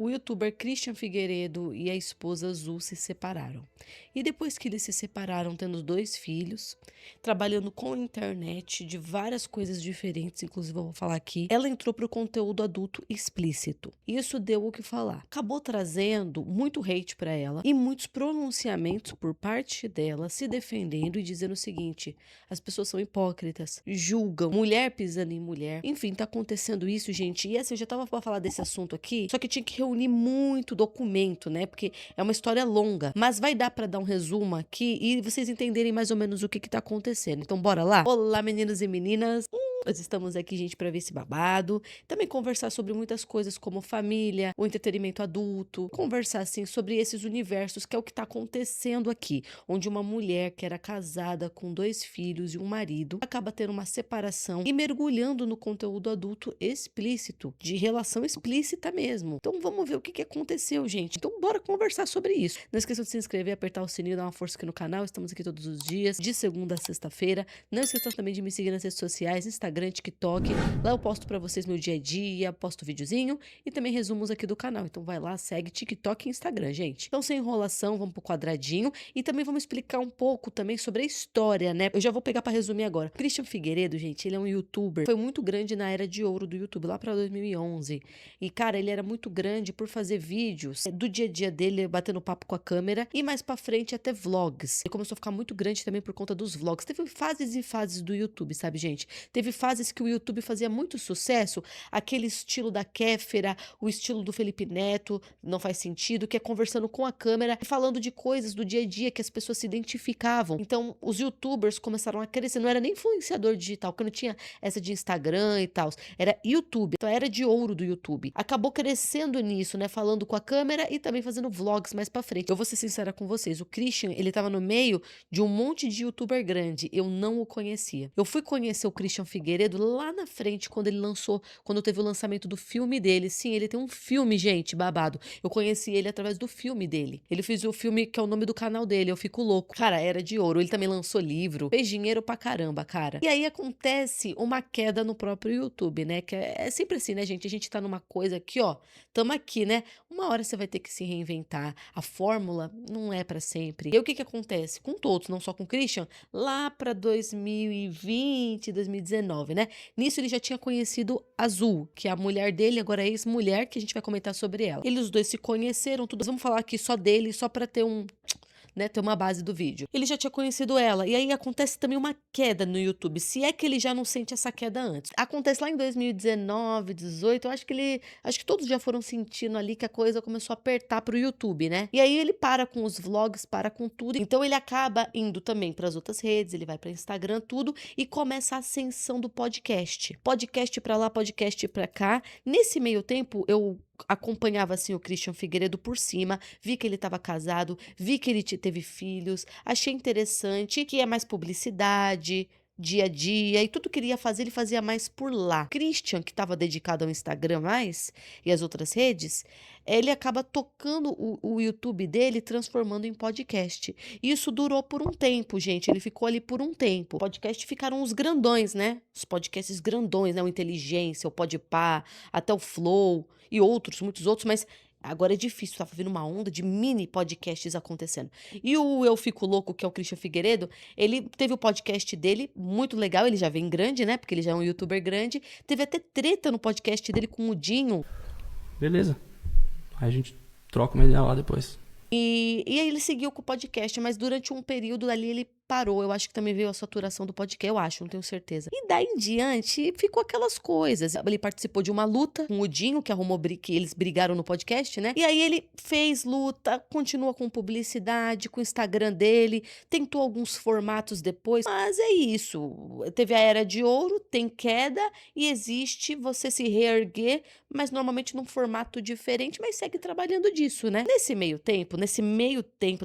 O youtuber Christian Figueiredo e a esposa Azul se separaram. E depois que eles se separaram, tendo 2 filhos, trabalhando com a internet de várias coisas diferentes, inclusive eu vou falar aqui, ela entrou para o conteúdo adulto explícito. Isso deu o que falar. Acabou trazendo muito hate para ela e muitos pronunciamentos por parte dela se defendendo e dizendo o seguinte: as pessoas são hipócritas, julgam, mulher pisando em mulher. Enfim, tá acontecendo isso, gente. E assim, eu já tava pra falar desse assunto aqui, só que tinha que reunir muito documento, né? Porque é uma história longa. Mas vai dar pra dar um resumo aqui e vocês entenderem mais ou menos o que tá acontecendo. Então, bora lá? Olá, meninos e meninas. Nós estamos aqui, gente, para ver esse babado. Também conversar sobre muitas coisas como família, o entretenimento adulto. Conversar, assim, sobre esses universos, que é o que tá acontecendo aqui. Onde uma mulher que era casada com 2 filhos e um marido acaba tendo uma separação e mergulhando no conteúdo adulto explícito, de relação explícita mesmo. Então vamos ver o que aconteceu, gente. Então bora conversar sobre isso. Não esqueça de se inscrever, apertar o sininho, dar uma força aqui no canal. Estamos aqui todos os dias, de segunda a sexta-feira. Não esqueça também de me seguir nas redes sociais, Instagram, TikTok. Lá eu posto pra vocês meu dia a dia, posto videozinho e também resumos aqui do canal. Então vai lá, segue TikTok e Instagram, gente. Então sem enrolação, vamos pro quadradinho e também vamos explicar um pouco também sobre a história, né? Eu já vou pegar pra resumir agora. Christian Figueiredo, gente, ele é um youtuber, foi muito grande na era de ouro do YouTube, lá pra 2011. E, cara, ele era muito grande por fazer vídeos do dia a dia dele, batendo papo com a câmera, e mais pra frente até vlogs. Ele começou a ficar muito grande também por conta dos vlogs. Teve fases e fases do YouTube, sabe, gente? Teve fases que o YouTube fazia muito sucesso, aquele estilo da Kéfera, o estilo do Felipe Neto, não faz sentido, que é conversando com a câmera e falando de coisas do dia a dia que as pessoas se identificavam. Então, os youtubers começaram a crescer, não era nem influenciador digital, porque não tinha essa de Instagram e tal, era YouTube, então era de ouro do YouTube. Acabou crescendo nisso, né, falando com a câmera e também fazendo vlogs mais pra frente. Eu vou ser sincera com vocês, o Christian, ele tava no meio de um monte de youtuber grande, eu não o conhecia. Eu fui conhecer o Christian Figueiredo lá na frente, quando teve o lançamento do filme dele. Sim, ele tem um filme, gente, babado. Eu conheci ele através do filme dele. Ele fez o filme que é o nome do canal dele, Eu Fico Louco. Cara, era de ouro. Ele também lançou livro, fez dinheiro pra caramba, cara. E aí acontece uma queda no próprio YouTube, né? Que é sempre assim, né, gente? A gente tá numa coisa aqui, ó. Tamo aqui, né? Uma hora você vai ter que se reinventar. A fórmula não é pra sempre. E aí, o que acontece? Com todos, não só com o Christian, lá pra 2020, 2019, né? Nisso ele já tinha conhecido Azul, que é a mulher dele, agora é ex-mulher, que a gente vai comentar sobre ela. Eles os dois se conheceram, tudo. Vamos falar aqui só dele, só pra ter ter uma base do vídeo. Ele já tinha conhecido ela, e aí acontece também uma queda no YouTube, se é que ele já não sente essa queda antes. Acontece lá em 2019, 18, acho que todos já foram sentindo ali que a coisa começou a apertar pro YouTube, né? E aí ele para com os vlogs, para com tudo, então ele acaba indo também para as outras redes, ele vai para Instagram, tudo, e começa a ascensão do podcast. Podcast pra lá, podcast pra cá. Nesse meio tempo, eu acompanhava assim o Christian Figueiredo por cima, vi que ele estava casado, vi que ele teve filhos, achei interessante, que é mais publicidade, dia a dia, e tudo que ele ia fazer, ele fazia mais por lá. Christian, que estava dedicado ao Instagram mais e às outras redes, ele acaba tocando o YouTube dele, transformando em podcast. E isso durou por um tempo, gente. Ele ficou ali por um tempo. Podcast ficaram os grandões, né? Os podcasts grandões, né? O Inteligência, o Podpah, até o Flow e outros, muitos outros, mas agora é difícil, tá vendo uma onda de mini podcasts acontecendo. E o Eu Fico Louco, que é o Christian Figueiredo, ele teve o podcast dele, muito legal, ele já vem grande, né? Porque ele já é um youtuber grande. Teve até treta no podcast dele com o Dinho. Beleza. Aí a gente troca uma ideia lá depois. E aí ele seguiu com o podcast, mas durante um período ali ele parou. Eu acho que também veio a saturação do podcast, eu acho, não tenho certeza. E daí em diante ficou aquelas coisas. Ele participou de uma luta com o Dinho, que arrumou que eles brigaram no podcast, né? E aí ele fez luta, continua com publicidade, com o Instagram dele, tentou alguns formatos depois, mas é isso. Teve a era de ouro, tem queda e existe você se reerguer, mas normalmente num formato diferente, mas segue trabalhando disso, né? Nesse meio tempo,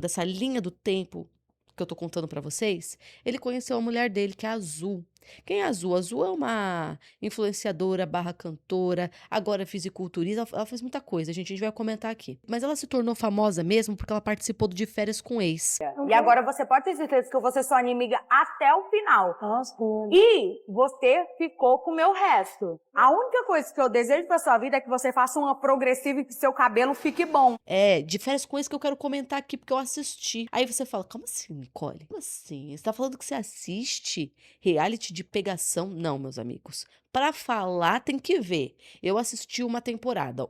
dessa linha do tempo que eu tô contando pra vocês, ele conheceu a mulher dele, que é a Azul. Quem é a Azul? A Azul é uma influenciadora barra cantora, agora é fisiculturista, ela faz muita coisa, gente, a gente vai comentar aqui. Mas ela se tornou famosa mesmo porque ela participou do De Férias com Ex. E agora você pode ter certeza que eu vou ser sua inimiga até o final. Nossa. E você ficou com o meu resto. A única coisa que eu desejo pra sua vida é que você faça uma progressiva e que seu cabelo fique bom. É, De Férias com Ex que eu quero comentar aqui porque eu assisti. Aí você fala, como assim, Nicole? Como assim? Você tá falando que você assiste reality de pegação? Não, meus amigos. Pra falar, tem que ver. Eu assisti uma temporada.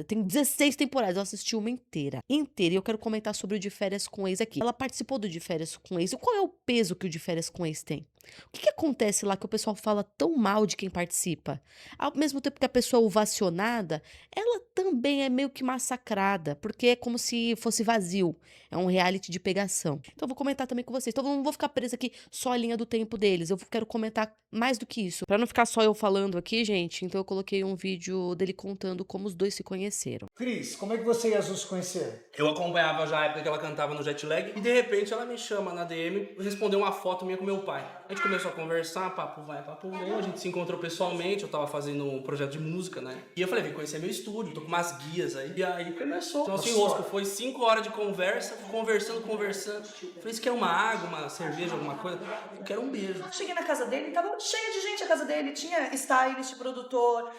Tem 16 temporadas, eu assisti uma inteira. Inteira. E eu quero comentar sobre o De Férias com Ex aqui. Ela participou do De Férias com Ex. E qual é o peso que o De Férias com Ex tem? O que acontece lá que o pessoal fala tão mal de quem participa? Ao mesmo tempo que a pessoa é ovacionada, ela também é meio que massacrada, porque é como se fosse vazio. É um reality de pegação. Então eu vou comentar também com vocês. Então eu não vou ficar presa aqui só a linha do tempo deles. Eu quero comentar mais do que isso. Pra não ficar só eu falando aqui, gente, então eu coloquei um vídeo dele contando como os dois se conheceram. Cris, como é que você e a Azul se conheceram? Eu acompanhava já a época que ela cantava no Jet Lag e de repente ela me chama na DM e respondeu uma foto minha com meu pai. A gente começou a conversar, papo vai, papo vem, a gente se encontrou pessoalmente, eu tava fazendo um projeto de música, né? E eu falei, vem conhecer meu estúdio, tô com umas guias aí. E aí começou. Nosso enrosco foi 5 horas de conversa, conversando. Falei, isso quer uma água, uma cerveja, alguma coisa? Eu quero um beijo. Cheguei na casa dele, tava cheia de gente a casa dele. Tinha stylist, produtor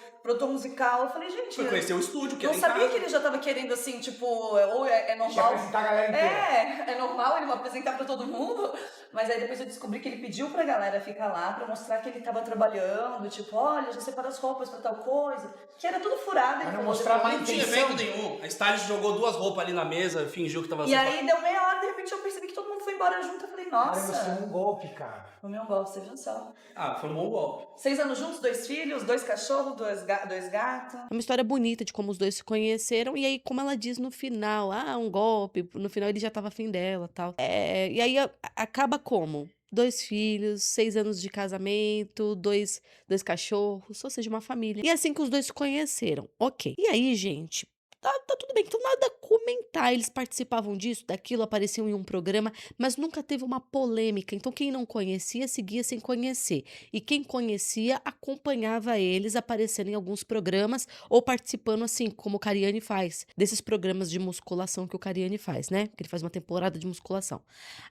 musical. Eu falei, gente... Foi conhecer o estúdio, que era não em sabia casa. que ele já tava querendo, assim, tipo... Ou é Deixa eu normal... apresentar a galera inteira. É normal ele vai apresentar pra todo mundo. Mas aí depois eu descobri que ele pediu pra galera ficar lá pra mostrar que ele tava trabalhando. Tipo, olha, já separa as roupas pra tal coisa. Que era tudo furado. Pra Ele não falou mostrar depois. mais Não tinha intenção. evento nenhum. A stylist jogou 2 roupas ali na mesa, fingiu que tava E aí deu meia hora, de repente eu percebi que todo mundo foi embora junto. Eu falei, Cara, você é nossa... um golpe, cara. O meu golpe, você viu só. Ah, foi um bom golpe. 6 anos juntos, 2 filhos, 2 cachorros, 2 gatos. É uma história bonita de como os dois se conheceram, e aí, como ela diz no final, um golpe, no final ele já tava afim dela tal. E aí acaba como? 2 filhos, 6 anos de casamento, dois cachorros, ou seja, uma família. E é assim que os dois se conheceram. Ok. E aí, gente, tá tudo bem, então nada a comentar. Eles participavam disso, daquilo, apareciam em um programa, mas nunca teve uma polêmica. Então, quem não conhecia, seguia sem conhecer. E quem conhecia, acompanhava eles aparecendo em alguns programas ou participando, assim, como o Cariani faz, desses programas de musculação que o Cariani faz, né? Que ele faz uma temporada de musculação.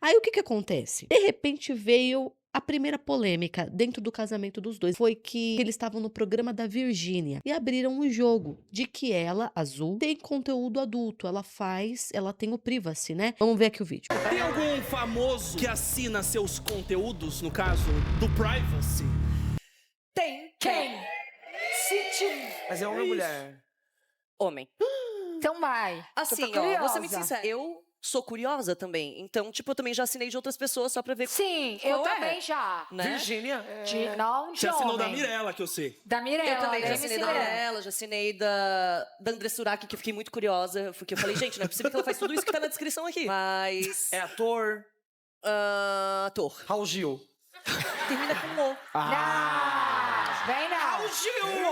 Aí, o que acontece? De repente, veio a primeira polêmica dentro do casamento dos dois. Foi que eles estavam no programa da Virgínia e abriram um jogo de que ela, Azul, tem conteúdo adulto. Ela tem o privacy, né? Vamos ver aqui o vídeo. Tem algum famoso que assina seus conteúdos, no caso do privacy? Tem. Quem? Mas é homem ou mulher? Homem. Então vai. Assim, ó, vou ser muito sincera. Eu sou curiosa também. Então, tipo, eu também já assinei de outras pessoas só pra ver. Sim, qual eu é, também já. né? Virgínia? Não de Você assinou da homem. Mirella, que eu sei. Da Mirella. Eu também já da assinei da MC Mirella, já assinei da André Surak, que eu fiquei muito curiosa. Porque eu falei, gente, não é possível que ela faz tudo isso que tá na descrição aqui. Mas... É ator. Ator. Raul Gil. Termina com O. Não, vem não. Raul Gil!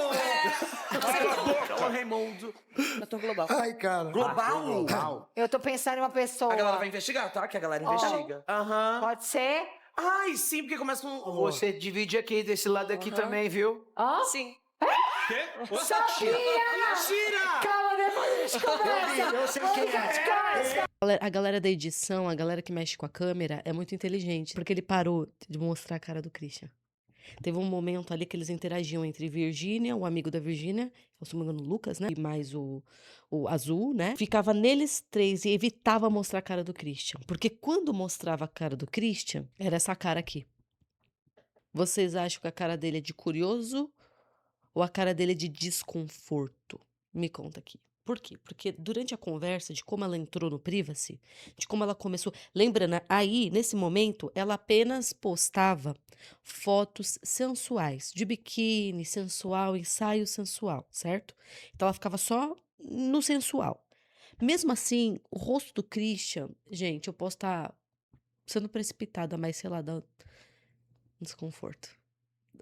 Carol Raimundo. Ator global. Ai, cara. Global? Eu tô pensando em uma pessoa. A galera vai investigar, tá? Que a galera investiga. Aham. Pode ser? Ai, sim, porque começa com... Você divide aqui, desse lado aqui também, viu? Hã? Sim. Quê? Sabia! Mentira! Calma, depois a gente conversa. Eu sei quem é. A galera da edição, a galera que mexe com a câmera, é muito inteligente, porque ele parou de mostrar a cara do Christian. Teve um momento ali que eles interagiam entre Virgínia, o amigo da Virgínia, se não me engano, o Lucas, né? E mais o Azul, né? Ficava neles 3 e evitava mostrar a cara do Christian. Porque quando mostrava a cara do Christian, era essa cara aqui. Vocês acham que a cara dele é de curioso ou a cara dele é de desconforto? Me conta aqui. Por quê? Porque durante a conversa de como ela entrou no privacy, de como ela começou... Lembra, né? Aí, nesse momento, ela apenas postava fotos sensuais, de biquíni, sensual, ensaio sensual, certo? Então, ela ficava só no sensual. Mesmo assim, o rosto do Christian... Gente, eu posso estar sendo precipitada, mas sei lá, dá um desconforto.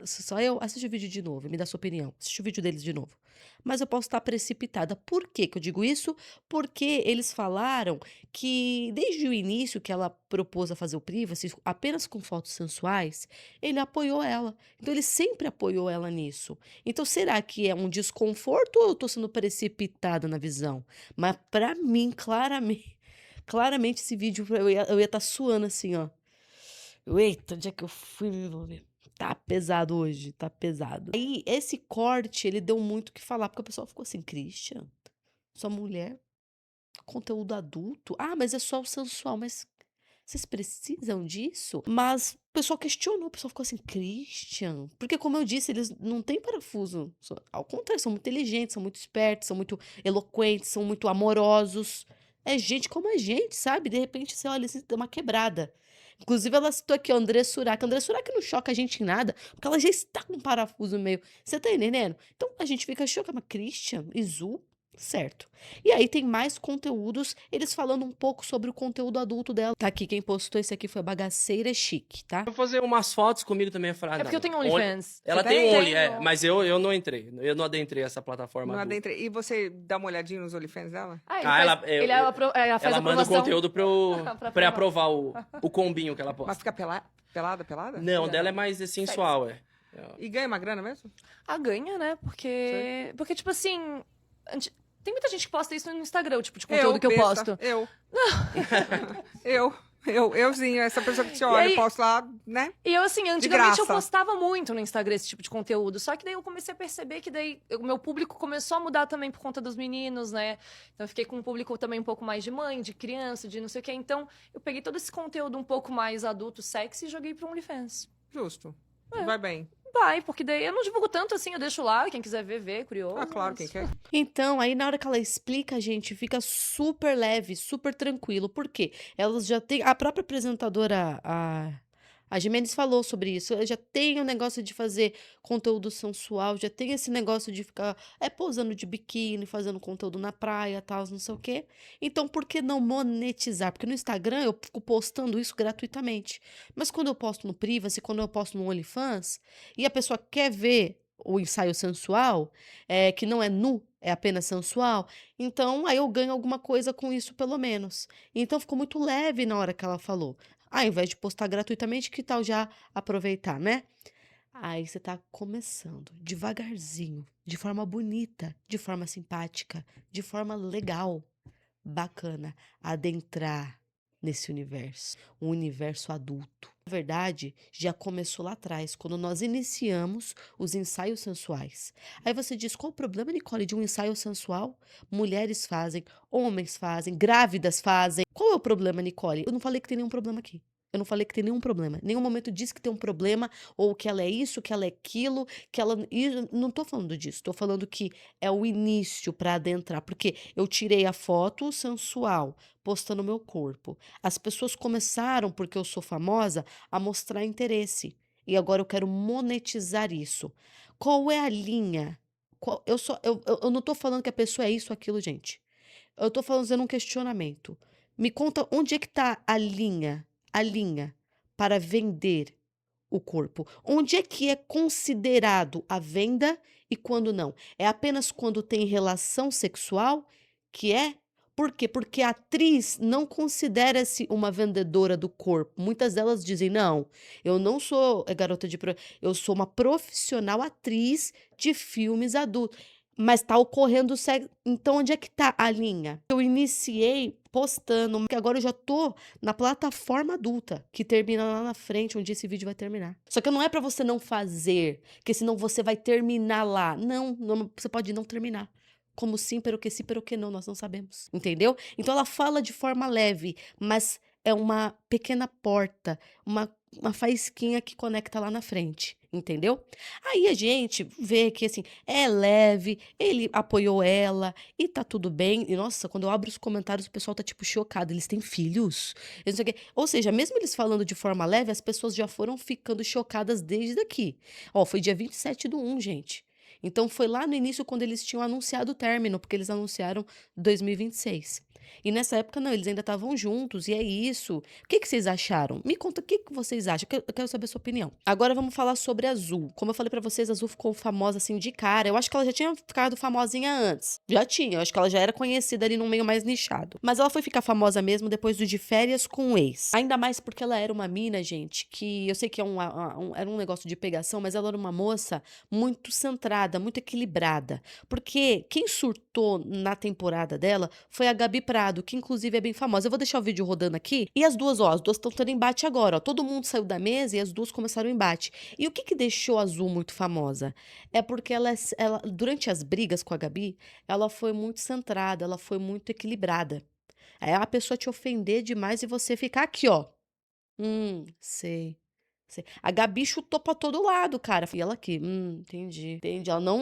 só eu, assiste o vídeo de novo e me dá sua opinião. Assiste o vídeo deles de novo. Mas eu posso estar precipitada. Por que que eu digo isso? Porque eles falaram que desde o início que ela propôs a fazer o Privacy, apenas com fotos sensuais, ele apoiou ela. Então ele sempre apoiou ela nisso. Então será que é um desconforto ou eu tô sendo precipitada na visão? Mas pra mim, claramente esse vídeo eu ia estar suando assim, ó. Eita, onde é que eu fui me envolver? Tá pesado hoje, tá pesado. Aí, esse corte, ele deu muito o que falar, porque o pessoal ficou assim, Christian, sua mulher, conteúdo adulto? Ah, mas é só o sensual, mas vocês precisam disso? Mas o pessoal questionou, o pessoal ficou assim, Christian, porque como eu disse, eles não têm parafuso. Ao contrário, são muito inteligentes, são muito espertos, são muito eloquentes, são muito amorosos. É gente como a gente, sabe? De repente você olha assim, dá uma quebrada. Inclusive, ela citou aqui o André Surak. André Surak não choca a gente em nada, porque ela já está com um parafuso meio. Você tá entendendo? Então a gente fica chocado. Mas Christian, Izu, certo. E aí tem mais conteúdos, eles falando um pouco sobre o conteúdo adulto dela. Tá aqui, quem postou esse aqui foi a Bagaceira Chique, tá? Vou fazer umas fotos comigo também. É porque eu tenho OnlyFans. Ela Você tem tem? Only, mas eu não entrei. Eu não adentrei essa plataforma Não adulta. adentrei. E você dá uma olhadinha nos OnlyFans dela? Ah, ele Ah, faz, ela faz ela manda o aprovação. conteúdo pra eu Pra pra aprovar o combinho que ela Mas posta. fica pelada? Não, dela é mais sensual, é. E ganha uma grana mesmo? Ah, ganha, né? Porque, tipo assim, tem muita gente que posta isso no Instagram, o tipo de conteúdo que eu besta, posto. Euzinho, essa pessoa que te E olha, aí- eu posto lá, né? E eu, assim, antigamente eu graça. postava muito no Instagram esse tipo de conteúdo. Só que daí eu comecei a perceber que daí o meu público começou a mudar também por conta dos meninos, né? Então eu fiquei com um público também um pouco mais de mãe, de criança, de não sei o quê. Então eu peguei todo esse conteúdo um pouco mais adulto, sexy e joguei pro OnlyFans. Justo. É. Vai bem. Vai, porque daí eu não divulgo tanto assim, eu deixo lá, quem quiser ver, vê, curioso. Ah, claro, quem quer. Então, aí na hora que ela explica, gente, fica super leve, super tranquilo. Por quê? Elas já têm. A própria apresentadora, a Gimenez falou sobre isso. Ela já tem o negócio de fazer conteúdo sensual, já tem esse negócio de ficar posando de biquíni, fazendo conteúdo na praia, tal, não sei o quê. Então, por que não monetizar? Porque no Instagram eu fico postando isso gratuitamente. Mas quando eu posto no Privacy, quando eu posto no OnlyFans, e a pessoa quer ver o ensaio sensual, que não é nu, é apenas sensual, então aí eu ganho alguma coisa com isso, pelo menos. Então ficou muito leve na hora que ela falou. Ao invés de postar gratuitamente, que tal já aproveitar, né? Aí você tá começando devagarzinho, de forma bonita, de forma simpática, de forma legal, bacana, adentrar nesse universo, um universo adulto. Na verdade, já começou lá atrás, quando nós iniciamos os ensaios sensuais. Aí você diz, qual o problema, Nicole, de um ensaio sensual? Mulheres fazem, homens fazem, grávidas fazem. Qual é o problema, Nicole? Eu não falei que tem nenhum problema aqui. Eu não falei que tem nenhum problema. Em nenhum momento disse que tem um problema, ou que ela é isso, que ela é aquilo, que ela. Não tô falando disso. Tô falando que é o início para adentrar. Porque eu tirei a foto sensual, postando meu corpo. As pessoas começaram, porque eu sou famosa, a mostrar interesse. E agora eu quero monetizar isso. Qual é a linha? Eu não tô falando que a pessoa é isso ou aquilo, gente. Eu tô fazendo um questionamento. Me conta onde é que tá a linha para vender o corpo. Onde é que é considerado a venda e quando não? É apenas quando tem relação sexual que é? Por quê? Porque a atriz não considera-se uma vendedora do corpo. Muitas delas dizem, não, eu não sou garota de... Eu sou uma profissional atriz de filmes adultos. Mas tá ocorrendo sexo. Então, onde é que tá a linha? Eu iniciei postando, porque agora eu já tô na plataforma adulta, que termina lá na frente, onde esse vídeo vai terminar. Só que não é pra você não fazer, porque senão você vai terminar lá. Não, você pode não terminar. Como sim, pero que não, nós não sabemos. Entendeu? Então ela fala de forma leve, mas é uma pequena porta, uma faísquinha que conecta lá na frente. Entendeu? Aí a gente vê que, assim, é leve, ele apoiou ela e tá tudo bem. E, nossa, quando eu abro os comentários, o pessoal tá, tipo, chocado. Eles têm filhos? Eles não sei o quê. Ou seja, mesmo eles falando de forma leve, as pessoas já foram ficando chocadas desde aqui. Ó, foi dia 27/1, gente. Então foi lá no início quando eles tinham anunciado o término, porque eles anunciaram 2026. E nessa época não, eles ainda estavam juntos, e é isso. O que vocês acharam? Me conta o que vocês acham, eu quero saber a sua opinião. Agora vamos falar sobre a Azul. Como eu falei pra vocês, a Azul ficou famosa assim de cara. Eu acho que ela já tinha ficado famosinha antes. Já tinha, eu acho que ela já era conhecida ali num meio mais nichado. Mas ela foi ficar famosa mesmo depois do De Férias com o Ex. Ainda mais porque ela era uma mina, gente, que eu sei que era um negócio de pegação, mas ela era uma moça muito centrada, muito equilibrada. Porque quem surtou na temporada dela foi a Gabi Prado, que inclusive é bem famosa. Eu vou deixar o vídeo rodando aqui. E as duas estão tendo embate agora, ó. Todo mundo saiu da mesa e as duas começaram o embate. E o que deixou a Azul muito famosa? É porque ela, durante as brigas com a Gabi, ela foi muito centrada, ela foi muito equilibrada. É a pessoa te ofender demais e você ficar aqui, ó. Sei. A Gabi chutou pra todo lado, cara. E ela aqui, entendi.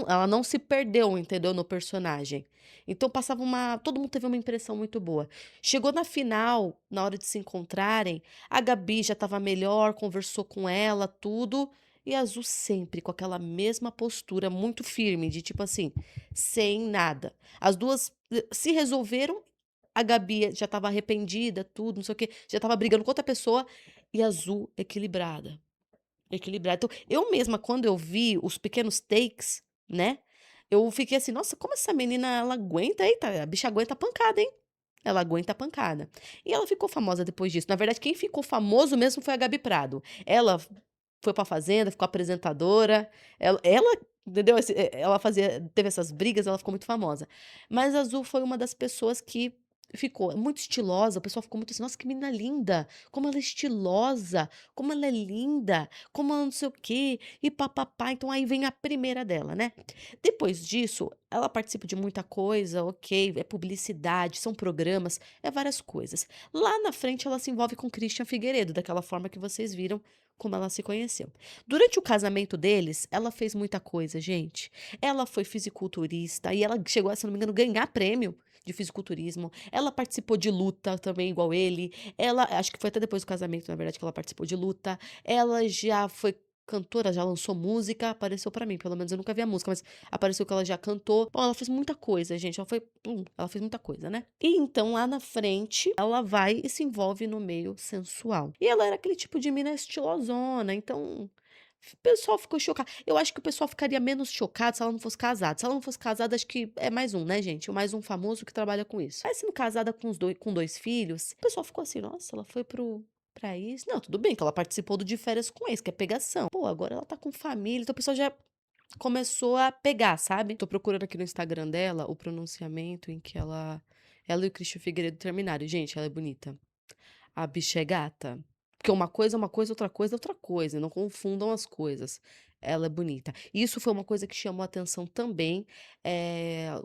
Ela não se perdeu, entendeu? No personagem. Então passava todo mundo teve uma impressão muito boa. Chegou na final, na hora de se encontrarem, a Gabi já tava melhor, conversou com ela, tudo. E a Azul sempre com aquela mesma postura, muito firme, de tipo assim, sem nada. As duas se resolveram, a Gabi já tava arrependida, tudo, não sei o quê, já tava brigando com outra pessoa, e a Azul equilibrada. Então, eu mesma, quando eu vi os pequenos takes, né? Eu fiquei assim, nossa, como essa menina, ela aguenta, eita, a bicha aguenta a pancada, hein? Ela aguenta a pancada. E ela ficou famosa depois disso. Na verdade, quem ficou famoso mesmo foi a Gabi Prado. Ela foi pra Fazenda, ficou apresentadora. Entendeu? Ela teve essas brigas, ela ficou muito famosa. Mas a Azul foi uma das pessoas que ficou muito estilosa. O pessoal ficou muito assim, nossa, que menina linda. Como ela é estilosa, como ela é linda, como ela não sei o quê, e papapá. Então aí vem a primeira dela, né? Depois disso, ela participa de muita coisa, ok, é publicidade, são programas, é várias coisas. Lá na frente ela se envolve com Christian Figueiredo, daquela forma que vocês viram como ela se conheceu. Durante o casamento deles, ela fez muita coisa, gente. Ela foi fisiculturista e ela chegou a, se não me engano, ganhar prêmio de fisiculturismo. Ela participou de luta também, igual ele. Acho que foi até depois do casamento, na verdade, que ela participou de luta. Ela já foi cantora, já lançou música, apareceu pra mim, pelo menos eu nunca vi a música, mas apareceu que ela já cantou. Bom, ela fez muita coisa, gente, ela fez muita coisa, né? E então, lá na frente, ela vai e se envolve no meio sensual. E ela era aquele tipo de mina estilosona, então o pessoal ficou chocado. Eu acho que o pessoal ficaria menos chocado se ela não fosse casada. Se ela não fosse casada, acho que é mais um, né, gente? Mais um famoso que trabalha com isso. Aí, sendo casada com dois filhos, o pessoal ficou assim, nossa, ela foi pra isso. Não, tudo bem que ela participou do De Férias com Ex, que é pegação. Pô, agora ela tá com família, então o pessoal já começou a pegar, sabe? Tô procurando aqui no Instagram dela o pronunciamento em que ela e o Christian Figueiredo terminaram. Gente, ela é bonita. A bicha é gata. Porque uma coisa é uma coisa, outra coisa é outra coisa. Não confundam as coisas. Ela é bonita. E isso foi uma coisa que chamou a atenção também,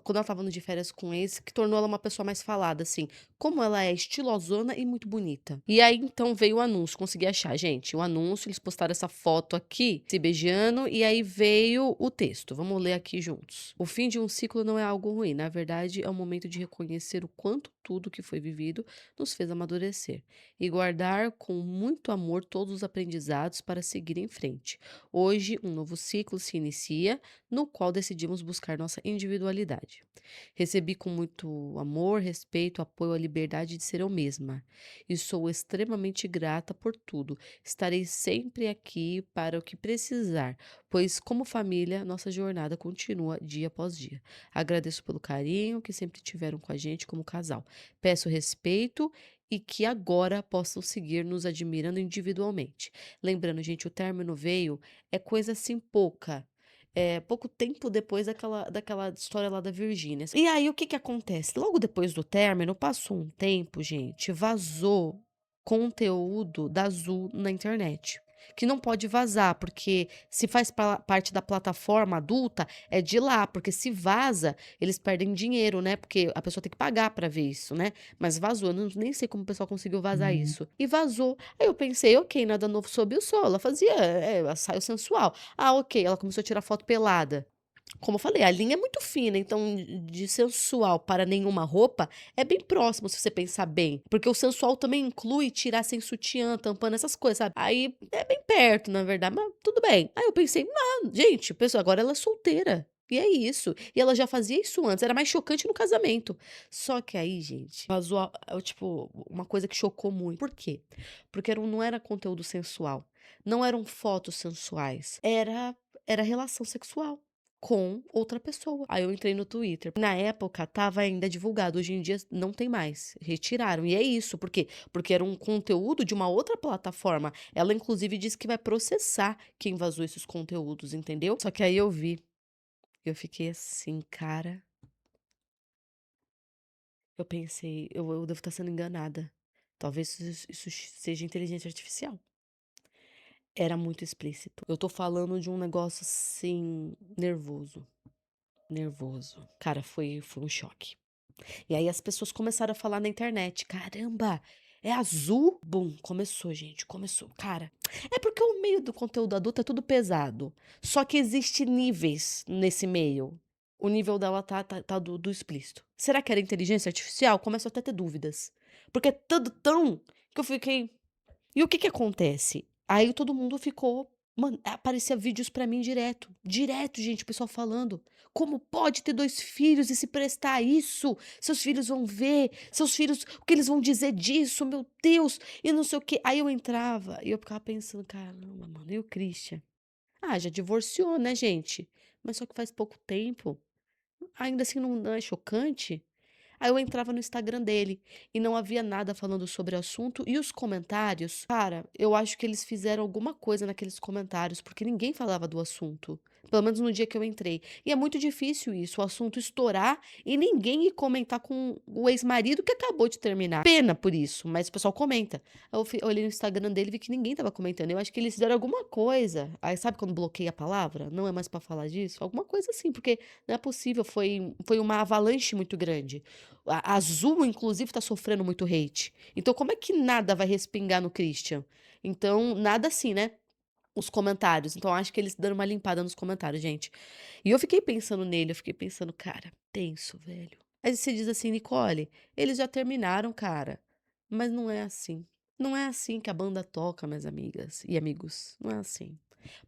quando ela tava no De Férias com Esse, que tornou ela uma pessoa mais falada, assim. Como ela é estilosona e muito bonita. E aí, então, veio o anúncio. Consegui achar, gente. O anúncio, eles postaram essa foto aqui, se beijando, e aí veio o texto. Vamos ler aqui juntos. O fim de um ciclo não é algo ruim. Na verdade, é um momento de reconhecer o quanto tudo que foi vivido nos fez amadurecer. E guardar com muito amor todos os aprendizados para seguir em frente. Hoje, um novo ciclo se inicia, no qual decidimos buscar nossa individualidade. Recebi com muito amor, respeito, apoio à liberdade de ser eu mesma. E sou extremamente grata por tudo. Estarei sempre aqui para o que precisar, pois, como família, nossa jornada continua dia após dia. Agradeço pelo carinho que sempre tiveram com a gente como casal. Peço respeito e que agora possam seguir nos admirando individualmente. Lembrando, gente, o término veio, é coisa assim pouca. Pouco tempo depois daquela história lá da Virgínia. E aí, o que acontece? Logo depois do término, passou um tempo, gente, vazou conteúdo da Azul na internet. Que não pode vazar, porque se faz parte da plataforma adulta, é de lá, porque se vaza, eles perdem dinheiro, né? Porque a pessoa tem que pagar pra ver isso, né? Mas vazou, eu nem sei como o pessoal conseguiu vazar isso. E vazou. Aí eu pensei, ok, nada novo sob o sol. Ela fazia, saiu sensual. Ah, ok, ela começou a tirar foto pelada. Como eu falei, a linha é muito fina, então de sensual para nenhuma roupa é bem próximo, se você pensar bem. Porque o sensual também inclui tirar sem sutiã, tampando essas coisas, sabe? Aí é bem perto, na verdade, mas tudo bem. Aí eu pensei, não, gente, pessoal, agora ela é solteira. E é isso. E ela já fazia isso antes, era mais chocante no casamento. Só que aí, gente, vazou, tipo, uma coisa que chocou muito. Por quê? Porque não era conteúdo sensual. Não eram fotos sensuais. Era relação sexual com outra pessoa. Aí eu entrei no Twitter. Na época, tava ainda divulgado. Hoje em dia, não tem mais. Retiraram. E é isso. Por quê? Porque era um conteúdo de uma outra plataforma. Ela, inclusive, disse que vai processar quem vazou esses conteúdos, entendeu? Só que aí eu vi. Eu fiquei assim, cara. Eu pensei, eu devo estar sendo enganada. Talvez isso seja inteligência artificial. Era muito explícito. Eu tô falando de um negócio assim, nervoso. Nervoso. Cara, foi um choque. E aí as pessoas começaram a falar na internet: caramba, é azul? Bum, começou, gente, começou. Cara, é porque o meio do conteúdo adulto é tudo pesado. Só que existe níveis nesse meio. O nível dela tá do explícito. Será que era inteligência artificial? Começo até a ter dúvidas. Porque é tudo tão que eu fiquei. E o que acontece? Aí todo mundo ficou. Mano, aparecia vídeos pra mim direto. Direto, gente, o pessoal falando. Como pode ter 2 filhos e se prestar a isso? Seus filhos vão ver, seus filhos, o que eles vão dizer disso, meu Deus, e não sei o quê. Aí eu entrava e eu ficava pensando, caramba, mano, e o Christian? Ah, já divorciou, né, gente? Mas só que faz pouco tempo. Ainda assim não é chocante? Aí eu entrava no Instagram dele e não havia nada falando sobre o assunto. E os comentários, cara, eu acho que eles fizeram alguma coisa naqueles comentários, porque ninguém falava do assunto. Pelo menos no dia que eu entrei. E é muito difícil isso, o assunto estourar e ninguém ir comentar com o ex-marido que acabou de terminar. Pena por isso, mas o pessoal comenta. Eu olhei no Instagram dele e vi que ninguém tava comentando. Eu acho que eles fizeram alguma coisa. Aí sabe quando bloqueia a palavra? Não é mais pra falar disso? Alguma coisa assim, porque não é possível. Foi uma avalanche muito grande. A Azul, inclusive, tá sofrendo muito hate. Então, como é que nada vai respingar no Christian? Então, nada assim, né? Os comentários. Então, acho que eles deram uma limpada nos comentários, gente. E eu fiquei pensando nele, eu fiquei pensando, cara, tenso, velho. Aí você diz assim, Nicole, eles já terminaram, cara. Mas não é assim. Não é assim que a banda toca, minhas amigas e amigos. Não é assim.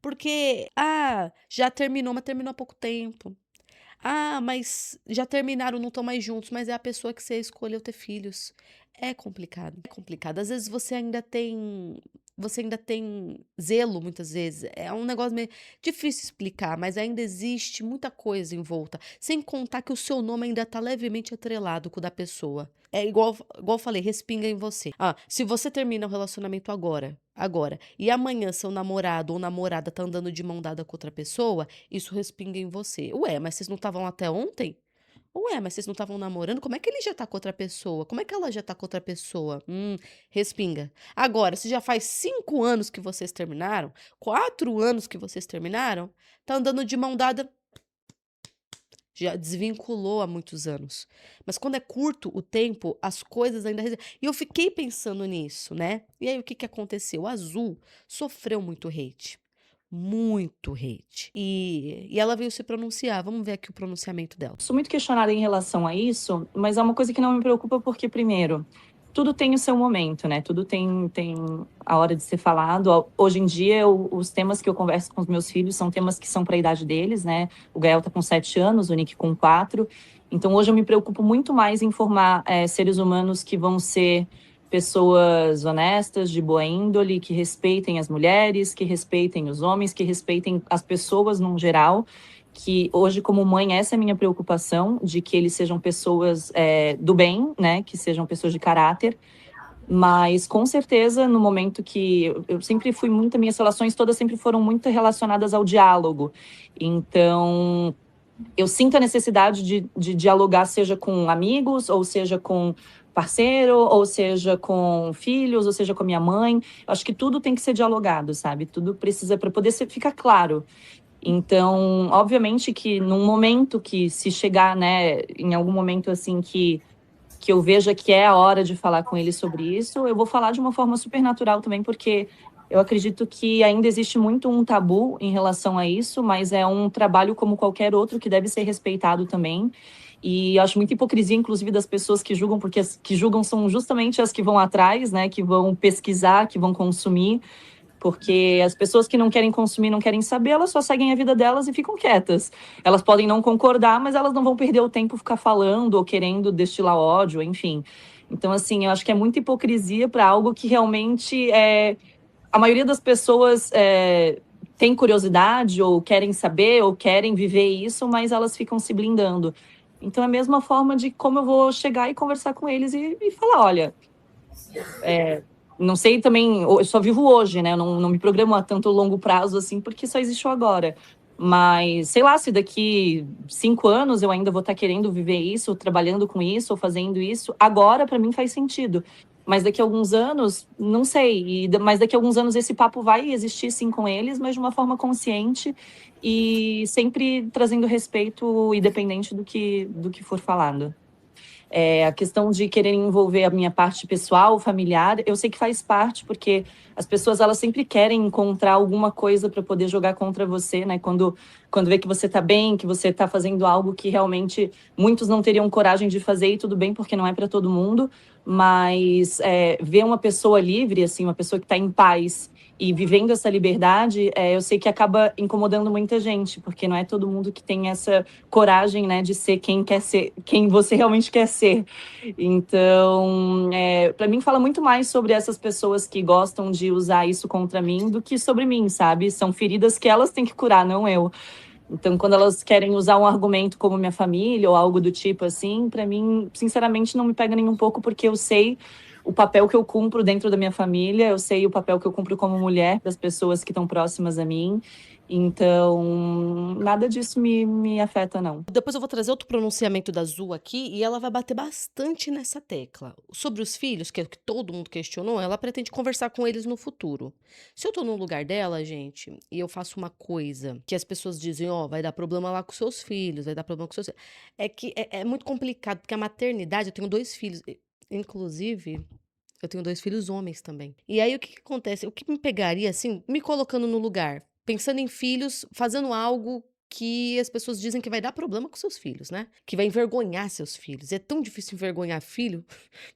Porque, já terminou, mas terminou há pouco tempo. Mas já terminaram, não estão mais juntos, mas é a pessoa que você escolheu ter filhos. É complicado, é complicado. Às vezes você ainda tem zelo, muitas vezes. É um negócio meio difícil explicar, mas ainda existe muita coisa envolta. Sem contar que o seu nome ainda tá levemente atrelado com o da pessoa. É igual eu falei, respinga em você. Se você termina o relacionamento agora, e amanhã seu namorado ou namorada tá andando de mão dada com outra pessoa, isso respinga em você. Ué, mas vocês não estavam até ontem? Ué, mas vocês não estavam namorando? Como é que ele já tá com outra pessoa? Como é que ela já tá com outra pessoa? Respinga. Agora, se já faz 5 anos que vocês terminaram, 4 anos que vocês terminaram, tá andando de mão dada, já desvinculou há muitos anos. Mas quando é curto o tempo, as coisas ainda. E eu fiquei pensando nisso, né? E aí o que aconteceu? O Azul sofreu muito hate. Muito hate. E ela veio se pronunciar. Vamos ver aqui o pronunciamento dela. Sou muito questionada em relação a isso, mas é uma coisa que não me preocupa porque, primeiro, tudo tem o seu momento, né? Tudo tem a hora de ser falado. Hoje em dia, os temas que eu converso com os meus filhos são temas que são para a idade deles, né? O Gael tá com 7 anos, o Nick com 4. Então, hoje eu me preocupo muito mais em formar seres humanos que vão ser pessoas honestas, de boa índole, que respeitem as mulheres, que respeitem os homens, que respeitem as pessoas num geral, que hoje, como mãe, essa é a minha preocupação, de que eles sejam pessoas do bem, né, que sejam pessoas de caráter, mas, com certeza, no momento que eu sempre fui muito, minhas relações todas sempre foram muito relacionadas ao diálogo, então eu sinto a necessidade de dialogar, seja com amigos, ou seja com parceiro, ou seja com filhos, ou seja com a minha mãe. Eu acho que tudo tem que ser dialogado, sabe? Tudo precisa para poder ficar claro. Então, obviamente que num momento que se chegar, né, em algum momento assim que eu veja que é a hora de falar com ele sobre isso, eu vou falar de uma forma super natural também, porque eu acredito que ainda existe muito um tabu em relação a isso, mas é um trabalho como qualquer outro que deve ser respeitado também. E eu acho muita hipocrisia, inclusive, das pessoas que julgam, porque as que julgam são justamente as que vão atrás, né, que vão pesquisar, que vão consumir, Porque as pessoas que não querem consumir, não querem saber, elas só seguem a vida delas e ficam quietas. Elas podem não concordar, mas elas não vão perder o tempo ficar falando ou querendo destilar ódio, enfim. Então, assim, eu acho que é muita hipocrisia para algo que realmente a maioria das pessoas tem curiosidade ou querem saber ou querem viver isso, mas elas ficam se blindando. Então, é a mesma forma de como eu vou chegar e conversar com eles e falar, olha, não sei também, eu só vivo hoje, né? Eu não me programo a tanto longo prazo assim, porque só existe o agora. Mas, sei lá, se daqui 5 anos eu ainda vou estar querendo viver isso, trabalhando com isso, ou fazendo isso, agora para mim faz sentido. Mas daqui a alguns anos, não sei. Mas daqui a alguns anos esse papo vai existir sim com eles, mas de uma forma consciente e sempre trazendo respeito, independente do que for falado. A questão de querer envolver a minha parte pessoal, familiar, eu sei que faz parte, porque as pessoas elas sempre querem encontrar alguma coisa para poder jogar contra você, né? Quando vê que você tá bem, que você tá fazendo algo que realmente muitos não teriam coragem de fazer, e tudo bem, porque não é para todo mundo, mas ver uma pessoa livre, assim, uma pessoa que está em paz e vivendo essa liberdade, eu sei que acaba incomodando muita gente, porque não é todo mundo que tem essa coragem, né, de ser quem quer ser, quem você realmente quer ser. Então, para mim fala muito mais sobre essas pessoas que gostam de usar isso contra mim do que sobre mim, sabe? São feridas que elas têm que curar, não eu. Então, quando elas querem usar um argumento como minha família ou algo do tipo assim, para mim, sinceramente, não me pega nem um pouco, porque eu sei o papel que eu cumpro dentro da minha família, eu sei o papel que eu cumpro como mulher das pessoas que estão próximas a mim. Então, nada disso me afeta, não. Depois eu vou trazer outro pronunciamento da Zu aqui e ela vai bater bastante nessa tecla. Sobre os filhos, que é o que todo mundo questionou, ela pretende conversar com eles no futuro. Se eu tô no lugar dela, gente, e eu faço uma coisa que as pessoas dizem, vai dar problema lá com seus filhos, vai dar problema com seus filhos. É que é muito complicado, porque a maternidade, eu tenho 2 filhos, inclusive, eu tenho 2 filhos homens também. E aí o que acontece? O que me pegaria, assim, me colocando no lugar, pensando em filhos, fazendo algo que as pessoas dizem que vai dar problema com seus filhos, né? Que vai envergonhar seus filhos. É tão difícil envergonhar filho.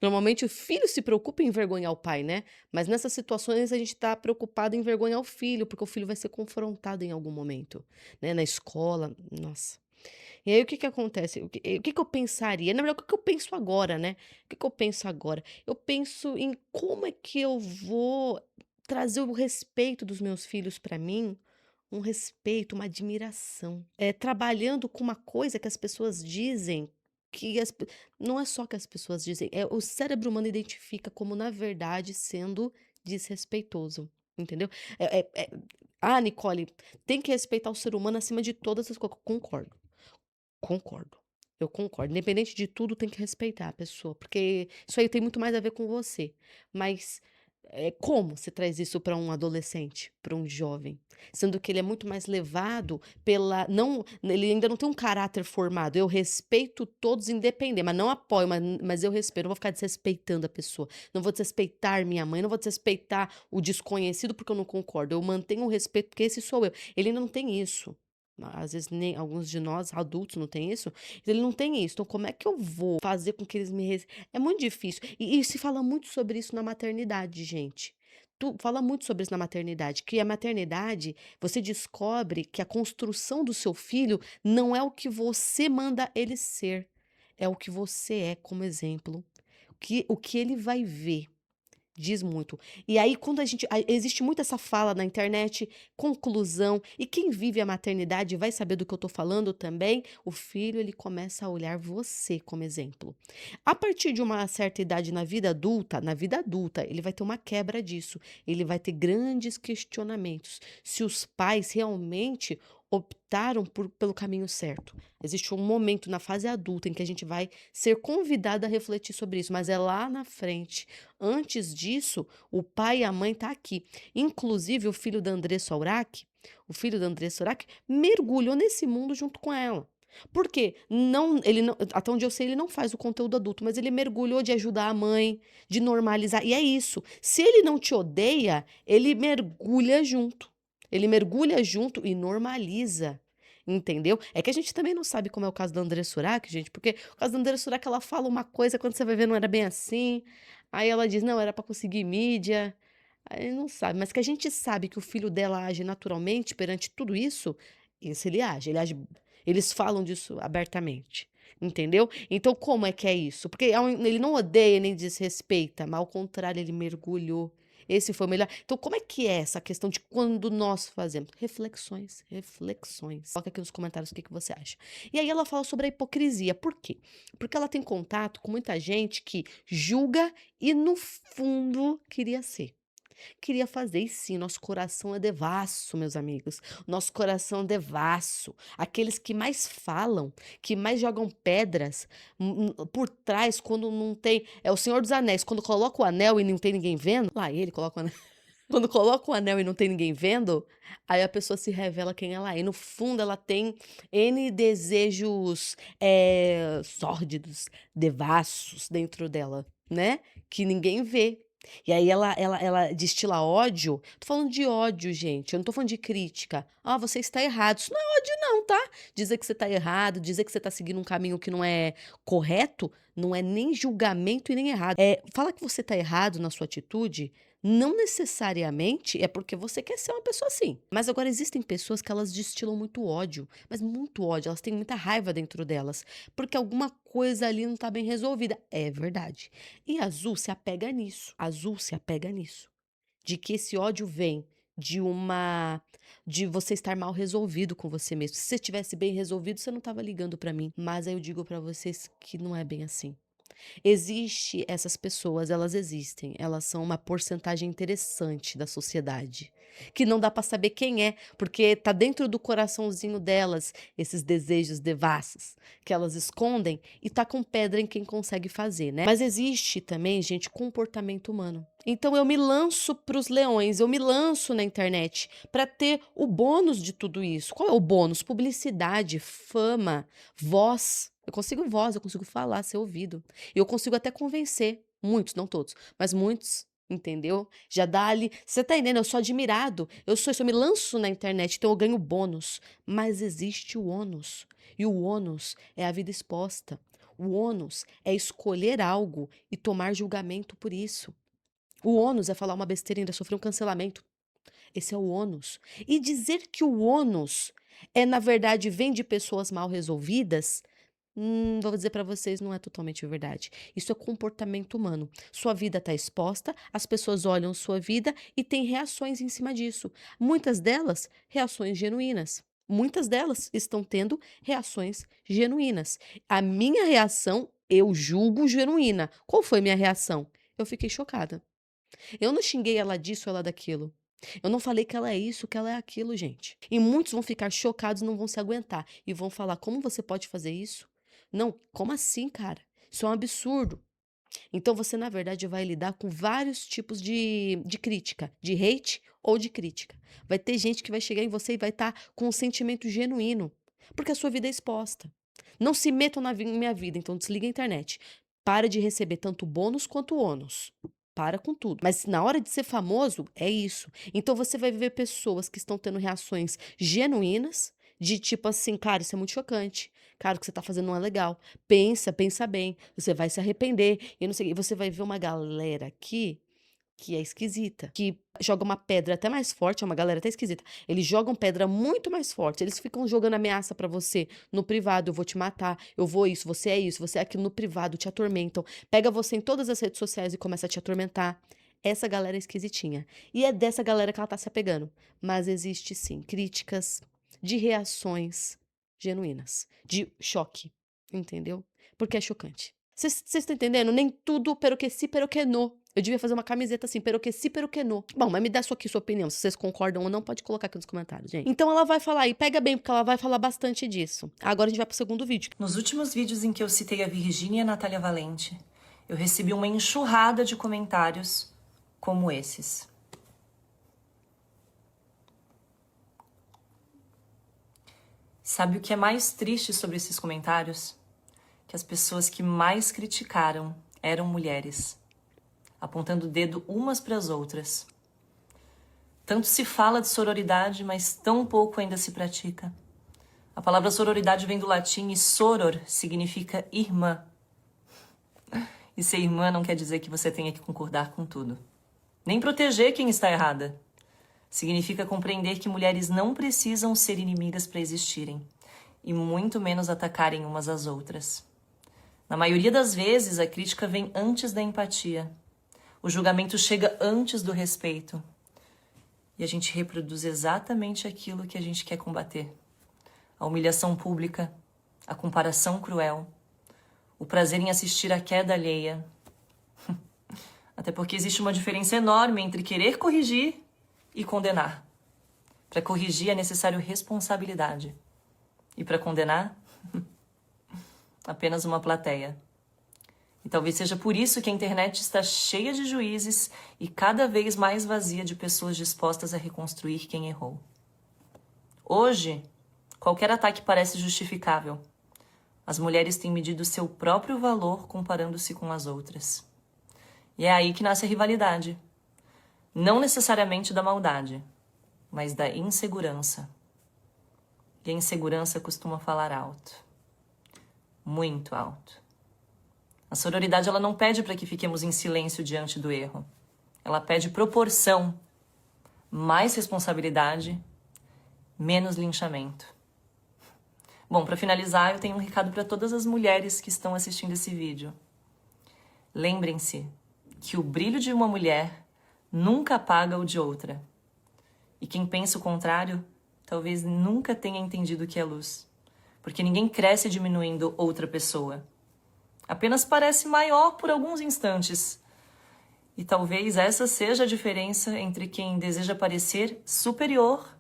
Normalmente o filho se preocupa em envergonhar o pai, né? Mas nessas situações a gente tá preocupado em envergonhar o filho, porque o filho vai ser confrontado em algum momento, né? Na escola, nossa. E aí o que acontece? O que eu pensaria? Na verdade, o que eu penso agora, né? O que eu penso agora? Eu penso em como é que eu vou trazer o respeito dos meus filhos para mim, um respeito, uma admiração. Trabalhando com uma coisa que as pessoas dizem que não é só que as pessoas dizem, o cérebro humano identifica como, na verdade, sendo desrespeitoso. Entendeu? Nicole, tem que respeitar o ser humano acima de todas as coisas. Concordo. Eu concordo. Independente de tudo, tem que respeitar a pessoa, porque isso aí tem muito mais a ver com você. Mas como você traz isso para um adolescente, para um jovem? Sendo que ele é muito mais levado pela. Não, ele ainda não tem um caráter formado. Eu respeito todos independente, mas não apoio, mas eu respeito. Não vou ficar desrespeitando a pessoa. Não vou desrespeitar minha mãe, não vou desrespeitar o desconhecido porque eu não concordo. Eu mantenho o respeito porque esse sou eu. Ele ainda não tem isso. Às vezes nem alguns de nós adultos não tem isso, então ele não tem isso. Então como é que eu vou fazer com que eles é muito difícil. E se fala muito sobre isso na maternidade, gente. Fala muito sobre isso na maternidade, que a maternidade, você descobre que a construção do seu filho não é o que você manda ele ser, é o que você é como exemplo, o que ele vai ver. Diz muito. E aí, quando existe muito essa fala na internet, conclusão, e quem vive a maternidade vai saber do que eu tô falando também, o filho, ele começa a olhar você como exemplo. A partir de uma certa idade na vida adulta, ele vai ter uma quebra disso. Ele vai ter grandes questionamentos. Se os pais realmente optaram pelo caminho certo. Existe um momento na fase adulta em que a gente vai ser convidada a refletir sobre isso, mas é lá na frente. Antes disso, o pai e a mãe tá aqui. Inclusive, o filho da Andressa Urach mergulhou nesse mundo junto com ela. Por quê? Até onde eu sei, ele não faz o conteúdo adulto, mas ele mergulhou de ajudar a mãe, de normalizar. E é isso. Se ele não te odeia, ele mergulha junto. Ele mergulha junto e normaliza, entendeu? É que a gente também não sabe como é o caso da Andressa Urach, gente, porque o caso da Andressa Urach, ela fala uma coisa, quando você vai ver não era bem assim, aí ela diz, não, era pra conseguir mídia, Aí não sabe, mas que a gente sabe que o filho dela age naturalmente perante tudo isso, isso ele age, eles falam disso abertamente, entendeu? Então como é que é isso? Porque ele não odeia nem desrespeita, mas ao contrário, ele mergulhou. Esse foi o melhor. Então, como é que é essa questão de quando nós fazemos? Reflexões, reflexões. Coloca aqui nos comentários o que você acha. E aí ela fala sobre a hipocrisia. Por quê? Porque ela tem contato com muita gente que julga e, no fundo, queria ser. Queria fazer, e sim, nosso coração é devasso, meus amigos. Nosso coração é devasso. Aqueles que mais falam, que mais jogam pedras por trás, quando não tem. É o Senhor dos Anéis, quando coloca o anel e não tem ninguém vendo. Lá ele coloca o anel. Quando coloca o anel e não tem ninguém vendo, aí a pessoa se revela quem ela é. E no fundo ela tem N desejos sórdidos, devassos dentro dela, né? Que ninguém vê. E aí ela destila ódio. Tô falando de ódio, gente. Eu não tô falando de crítica. Ah, você está errado. Isso não é ódio, não, tá? Dizer que você tá errado, dizer que você tá seguindo um caminho que não é correto, não é nem julgamento e nem errado. Fala que você tá errado na sua atitude, não necessariamente é porque você quer ser uma pessoa assim. Mas agora existem pessoas que elas destilam muito ódio, mas muito ódio, elas têm muita raiva dentro delas, porque alguma coisa ali não tá bem resolvida. É verdade. E a Azul se apega nisso. A Azul se apega nisso. De que esse ódio vem de você estar mal resolvido com você mesmo. Se você estivesse bem resolvido, você não tava ligando pra mim. Mas aí eu digo pra vocês que não é bem assim. Existe essas pessoas, elas existem, elas são uma porcentagem interessante da sociedade, que não dá para saber quem é, porque tá dentro do coraçãozinho delas esses desejos devassos que elas escondem e tá com pedra em quem consegue fazer, né? Mas existe também, gente, comportamento humano. Então eu me lanço pros leões, eu me lanço na internet para ter o bônus de tudo isso. Qual é o bônus? Publicidade, fama, voz. Eu consigo voz, eu consigo falar, ser ouvido. E eu consigo até convencer. Muitos, não todos, mas muitos, entendeu? Já dá ali. Você tá entendendo? Eu sou admirado. Eu me lanço na internet, então eu ganho bônus. Mas existe o ônus. E o ônus é a vida exposta. O ônus é escolher algo e tomar julgamento por isso. O ônus é falar uma besteira e ainda sofrer um cancelamento. Esse é o ônus. E dizer que o ônus na verdade, vem de pessoas mal resolvidas. Vou dizer pra vocês, não é totalmente verdade. Isso é comportamento humano. Sua vida tá exposta, as pessoas olham sua vida e têm reações em cima disso. Muitas delas, reações genuínas. Muitas delas estão tendo reações genuínas. A minha reação, eu julgo genuína. Qual foi minha reação? Eu fiquei chocada. Eu não xinguei ela disso, ela daquilo. Eu não falei que ela é isso, que ela é aquilo, gente. E muitos vão ficar chocados e não vão se aguentar. E vão falar, como você pode fazer isso? Não, como assim, cara? Isso é um absurdo. Então você, na verdade, vai lidar com vários tipos de crítica, de hate ou de crítica. Vai ter gente que vai chegar em você e vai estar com um sentimento genuíno, porque a sua vida é exposta. Não se metam na minha vida, então desliga a internet. Para de receber tanto bônus quanto ônus. Para com tudo. Mas na hora de ser famoso, é isso. Então você vai ver pessoas que estão tendo reações genuínas, de tipo assim, cara, isso é muito chocante. Cara, o que você tá fazendo não é legal. Pensa bem. Você vai se arrepender. E não sei, e você vai ver uma galera aqui que é esquisita, que joga uma pedra até mais forte, é uma galera até esquisita. Eles jogam pedra muito mais forte. Eles ficam jogando ameaça pra você no privado, eu vou te matar, eu vou isso, você é aquilo no privado, te atormentam. Pega você em todas as redes sociais e começa a te atormentar. Essa galera é esquisitinha. E é dessa galera que ela tá se apegando. Mas existe sim críticas de reações genuínas, de choque, entendeu? Porque é chocante. Vocês estão entendendo? Nem tudo pero que si, pero que no. Eu devia fazer uma camiseta assim, pero que si, pero que no. Bom, mas me dá sua opinião. Se vocês concordam ou não, pode colocar aqui nos comentários, gente. Então ela vai falar, e pega bem, porque ela vai falar bastante disso. Agora a gente vai pro segundo vídeo. Nos últimos vídeos em que eu citei a Virgínia e a Natália Valente, eu recebi uma enxurrada de comentários como esses. Sabe o que é mais triste sobre esses comentários? Que as pessoas que mais criticaram eram mulheres, apontando o dedo umas para as outras. Tanto se fala de sororidade, mas tão pouco ainda se pratica. A palavra sororidade vem do latim e soror significa irmã. E ser irmã não quer dizer que você tenha que concordar com tudo. nem proteger quem está errada. Significa compreender que mulheres não precisam ser inimigas para existirem, e muito menos atacarem umas às outras. Na maioria das vezes, a crítica vem antes da empatia. O julgamento chega antes do respeito. E a gente reproduz exatamente aquilo que a gente quer combater. A humilhação pública, a comparação cruel, o prazer em assistir à queda alheia. Até porque existe uma diferença enorme entre querer corrigir e condenar. Para corrigir é necessário responsabilidade. E para condenar, apenas uma plateia. E talvez seja por isso que a internet está cheia de juízes e cada vez mais vazia de pessoas dispostas a reconstruir quem errou. Hoje, qualquer ataque parece justificável. As mulheres têm medido seu próprio valor comparando-se com as outras. E é aí que nasce a rivalidade. Não necessariamente da maldade, mas da insegurança. E a insegurança costuma falar alto. Muito alto. A sororidade ela não pede para que fiquemos em silêncio diante do erro. Ela pede proporção, mais responsabilidade, menos linchamento. Bom, para finalizar, eu tenho um recado para todas as mulheres que estão assistindo esse vídeo. Lembrem-se que o brilho de uma mulher nunca apaga o de outra. E quem pensa o contrário, talvez nunca tenha entendido o que é luz. Porque ninguém cresce diminuindo outra pessoa. Apenas parece maior por alguns instantes. E talvez essa seja a diferença entre quem deseja parecer superior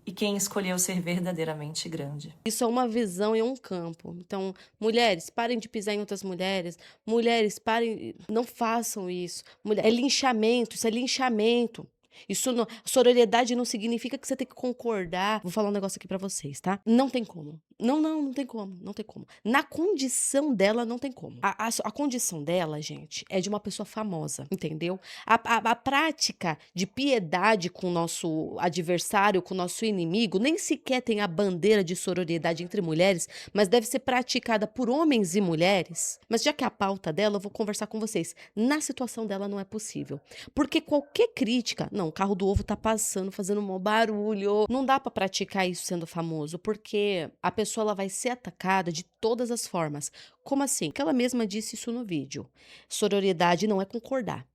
e quem escolheu ser verdadeiramente grande. Isso é uma visão e um campo. Então, mulheres, parem de pisar em outras mulheres. Mulheres, parem, não façam isso. É linchamento, isso é linchamento. Isso não, sororidade não significa que você tem que concordar. Vou falar um negócio aqui pra vocês, tá? Não tem como. Não tem como. Não tem como. Na condição dela, não tem como. A condição dela, gente, é de uma pessoa famosa, entendeu? A prática de piedade com o nosso adversário, com o nosso inimigo, nem sequer tem a bandeira de sororidade entre mulheres, mas deve ser praticada por homens e mulheres. Mas já que é a pauta dela, eu vou conversar com vocês. Na situação dela, não é possível. Porque qualquer crítica... Não, o carro do ovo tá passando, fazendo um barulho. Não dá pra praticar isso sendo famoso, porque a pessoa ela vai ser atacada de todas as formas. Como assim? Porque ela mesma disse isso no vídeo. Sororidade não é concordar.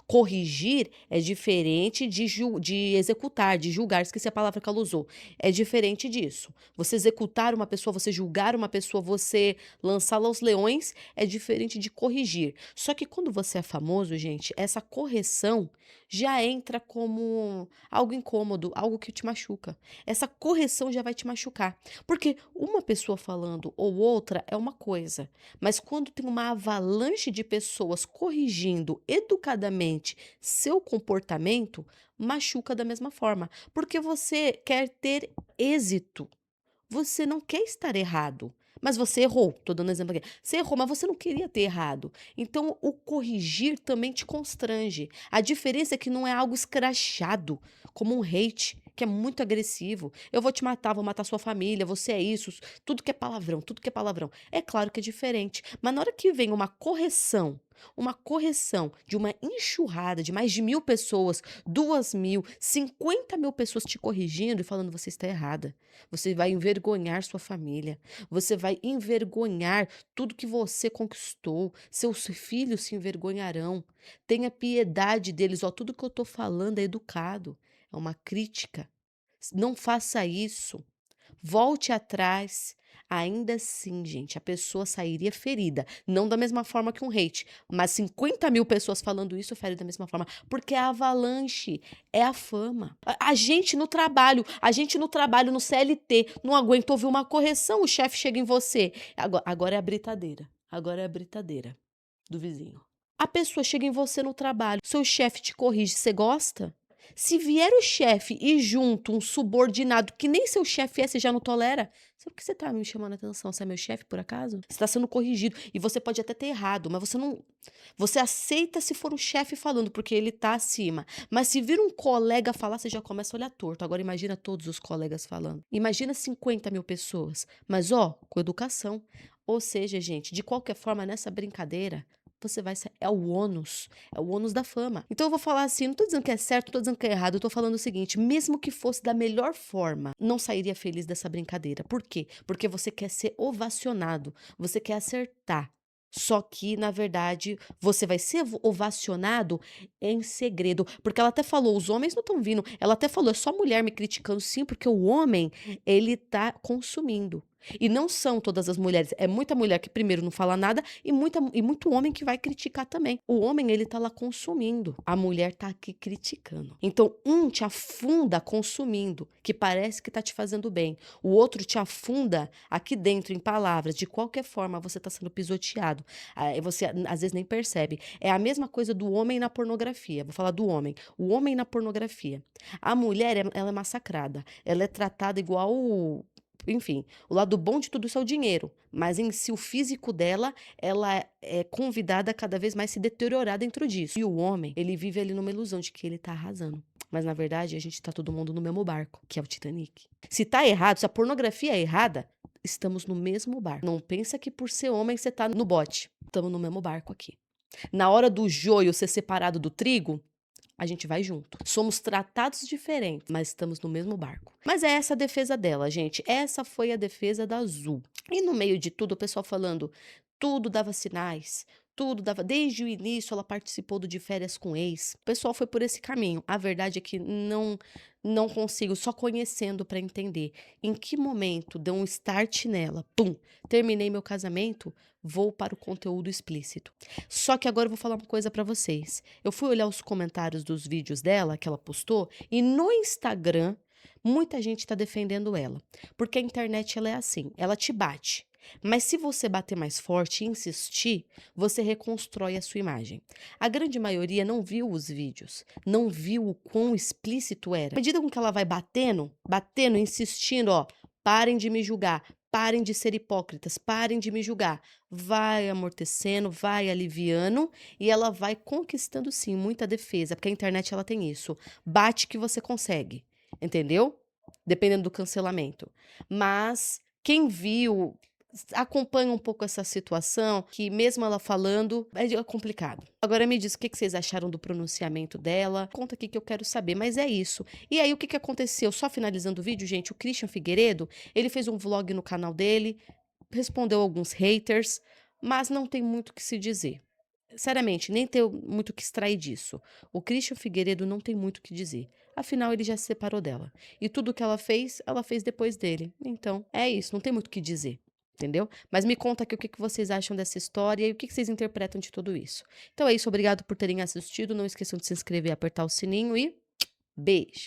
Corrigir é diferente de executar, de julgar. Esqueci a palavra que ela usou. É diferente disso. Você executar uma pessoa, você julgar uma pessoa, você lançá-la aos leões, é diferente de corrigir. Só que quando você é famoso, gente, essa correção já entra como algo incômodo, algo que te machuca. Essa correção já vai te machucar. Porque uma pessoa falando ou outra é uma coisa. Mas quando tem uma avalanche de pessoas corrigindo educadamente seu comportamento, machuca da mesma forma. Porque você quer ter êxito. Você não quer estar errado. Mas você errou. Tô dando exemplo aqui. Você errou, mas você não queria ter errado. Então, o corrigir também te constrange. A diferença é que não é algo escrachado, como um hate, que é muito agressivo. Eu vou te matar, vou matar sua família, você é isso. Tudo que é palavrão, tudo que é palavrão. É claro que é diferente. Mas na hora que vem uma correção de uma enxurrada de mais de 1.000 pessoas, 2.000, 50.000 pessoas te corrigindo e falando você está errada. Você vai envergonhar sua família. Você vai envergonhar tudo que você conquistou. Seus filhos se envergonharão. Tenha piedade deles. Ó, tudo que eu tô falando é educado. É uma crítica. Não faça isso. Volte atrás. Ainda assim, gente, a pessoa sairia ferida. Não da mesma forma que um hate, mas 50.000 pessoas falando isso fere da mesma forma. Porque a avalanche é a fama. A gente no trabalho, no CLT, não aguenta ouvir uma correção, o chefe chega em você. Agora é a britadeira. Agora é a britadeira do vizinho. A pessoa chega em você no trabalho, seu chefe te corrige, você gosta? Se vier o chefe e junto um subordinado que nem seu chefe é, você já não tolera? Sabe por que você tá me chamando a atenção? Você é meu chefe, por acaso? Você tá sendo corrigido. E você pode até ter errado, mas você não... Você aceita se for o chefe falando, porque ele tá acima. Mas se vir um colega falar, você já começa a olhar torto. Agora imagina todos os colegas falando. Imagina 50.000 pessoas. Mas, ó, com educação. Ou seja, gente, de qualquer forma, nessa brincadeira, você vai sair. É o ônus da fama. Então eu vou falar assim, não tô dizendo que é certo, não tô dizendo que é errado, eu tô falando o seguinte, mesmo que fosse da melhor forma, não sairia feliz dessa brincadeira. Por quê? Porque você quer ser ovacionado, você quer acertar. Só que, na verdade, você vai ser ovacionado em segredo. Porque ela até falou, os homens não estão vindo. Ela até falou, é só mulher me criticando, sim, porque o homem, ele tá consumindo. E não são todas as mulheres. É muita mulher que primeiro não fala nada e muito homem que vai criticar também. O homem, ele tá lá consumindo. A mulher tá aqui criticando. Então, um te afunda consumindo, que parece que tá te fazendo bem. O outro te afunda aqui dentro em palavras. De qualquer forma, você tá sendo pisoteado. Você, às vezes, nem percebe. É a mesma coisa do homem na pornografia. Vou falar do homem. O homem na pornografia. A mulher, ela é massacrada. Ela é tratada igual... Enfim, o lado bom de tudo isso é o dinheiro, mas em si o físico dela, ela é convidada a cada vez mais se deteriorar dentro disso. E o homem, ele vive ali numa ilusão de que ele tá arrasando. Mas na verdade, a gente tá todo mundo no mesmo barco, que é o Titanic. Se tá errado, se a pornografia é errada, estamos no mesmo barco. Não pensa que por ser homem você tá no bote. Estamos no mesmo barco aqui. Na hora do joio ser separado do trigo, a gente vai junto. Somos tratados diferentes, mas estamos no mesmo barco. Mas é essa a defesa dela, gente. Essa foi a defesa da Azul. E no meio de tudo, o pessoal falando, tudo dava sinais, tudo dava... Desde o início, ela participou do De Férias com Ex. O pessoal foi por esse caminho. A verdade é que não consigo, só conhecendo para entender. Em que momento deu um start nela? Pum! Terminei meu casamento, vou para o conteúdo explícito. Só que agora eu vou falar uma coisa para vocês. Eu fui olhar os comentários dos vídeos dela, que ela postou, e no Instagram, muita gente está defendendo ela. Porque a internet, ela é assim, ela te bate. Mas se você bater mais forte e insistir, você reconstrói a sua imagem. A grande maioria não viu os vídeos, não viu o quão explícito era. À medida com que ela vai batendo, insistindo, ó, parem de me julgar, parem de ser hipócritas, parem de me julgar. Vai amortecendo, vai aliviando e ela vai conquistando, sim, muita defesa, porque a internet ela tem isso. Bate que você consegue, entendeu? Dependendo do cancelamento. Mas quem viu... acompanha um pouco essa situação, que mesmo ela falando, é complicado. Agora me diz o que vocês acharam do pronunciamento dela, conta aqui que eu quero saber, mas é isso. E aí o que aconteceu? Só finalizando o vídeo, gente, o Christian Figueiredo, ele fez um vlog no canal dele, respondeu alguns haters, mas não tem muito o que se dizer. Sinceramente, nem tem muito o que extrair disso. O Christian Figueiredo não tem muito o que dizer. Afinal, ele já se separou dela. E tudo que ela fez depois dele. Então, é isso, não tem muito o que dizer. Entendeu? Mas me conta aqui o que vocês acham dessa história e o que vocês interpretam de tudo isso. Então é isso, obrigado por terem assistido. Não esqueçam de se inscrever, apertar o sininho e beijo!